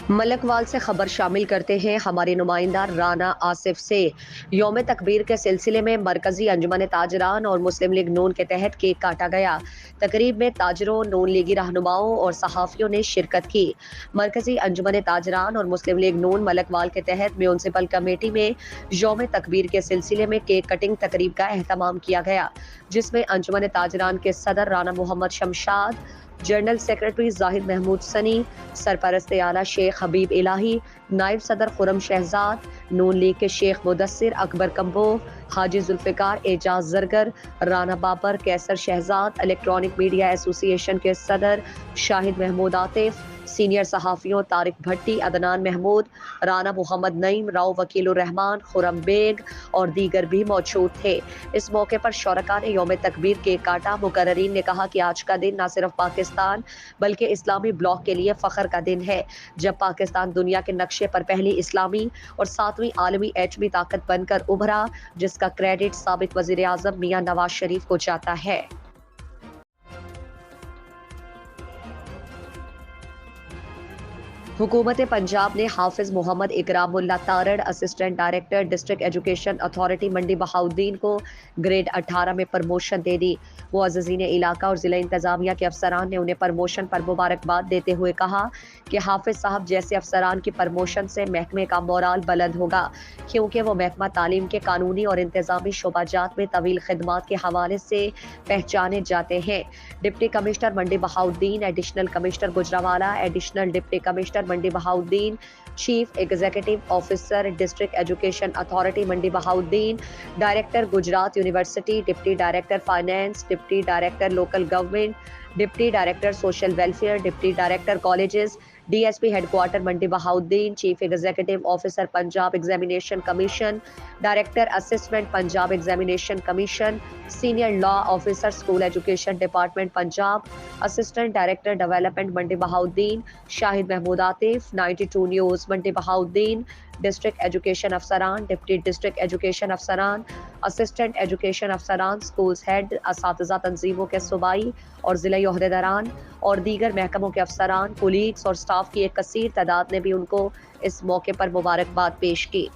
ملکوال سے خبر شامل کرتے ہیں ہمارے نمائندہ رانا آصف سے۔ یوم تکبیر کے سلسلے میں مرکزی انجمن تاجران اور مسلم لیگ نون کے تحت کیک کاٹا گیا۔ تقریب میں تاجروں، نون لیگی رہنماؤں اور صحافیوں نے شرکت کی۔ مرکزی انجمن تاجران اور مسلم لیگ نون ملکوال کے تحت میونسپل کمیٹی میں یوم تکبیر کے سلسلے میں کیک کٹنگ تقریب کا اہتمام کیا گیا، جس میں انجمن تاجران کے صدر رانا محمد شمشاد، جنرل سیکرٹری زاہد محمود سنی، سرپرست اعلیٰ شیخ حبیب الہی، نائب صدر خرم شہزاد، نون لیگ کے شیخ مدثر اکبر کمبو، حاجی ذوالفقار اعجاز زرگر، رانا بابر کیسر شہزاد، الیکٹرانک میڈیا ایسوسی ایشن کے صدر شاہد محمود عاطف، سینئر صحافیوں طارق بھٹی، عدنان محمود، رانا محمد نعیم، راؤ وکیل الرحمان، خرم بیگ اور دیگر بھی موجود تھے۔ اس موقع پر شرکاء نے یوم تکبیر کیک کاٹا۔ مقررین نے کہا کہ آج کا دن نہ صرف پاکستان بلکہ اسلامی بلاک کے لیے فخر کا دن ہے، جب پاکستان دنیا کے نقشے پر پہلی اسلامی اور 7ویں عالمی ایٹمی طاقت بن کر ابھرا، جس کا کریڈٹ سابق وزیر اعظم میاں نواز شریف کو جاتا ہے۔ حکومت پنجاب نے Hafiz Muhammad Ikram Ullah Tarar, assistant director district education authority Mandi Bahauddin کو گریڈ 18 میں پروموشن دے دی۔ معززین علاقہ اور ضلع انتظامیہ کے افسران نے انہیں پروموشن پر مبارکباد دیتے ہوئے کہا کہ حافظ صاحب جیسے افسران کی پروموشن سے محکمے کا مورال بلند ہوگا، کیونکہ وہ محکمہ تعلیم کے قانونی اور انتظامی شعبہ جات میں طویل خدمات کے حوالے سے پہچانے جاتے ہیں۔ Deputy commissioner Mandi Bahauddin, additional commissioner Gujranwala, additional deputy commissioner Mandi Bahauddin, chief executive officer district education authority Mandi Bahauddin, director Gujrat university, deputy director finance, deputy director local government, deputy director social welfare, deputy director colleges, D S P head quarter Mandi Bahauddin, chief executive officer Punjab examination commission, director assessment Punjab examination commission, senior law officer school education department Punjab, assistant director development Mandi Bahauddin Shahid Mahmood Atif, 92 news منڈی Bahauddin, district education افسران، deputy district education افسران، assistant education افسران، schools head, اساتذہ تنظیموں کے صوبائی اور ضلعی عہدیداران اور دیگر محکموں کے افسران، کولیگز اور سٹاف کی ایک کثیر تعداد نے بھی ان کو اس موقع پر مبارکباد پیش کی۔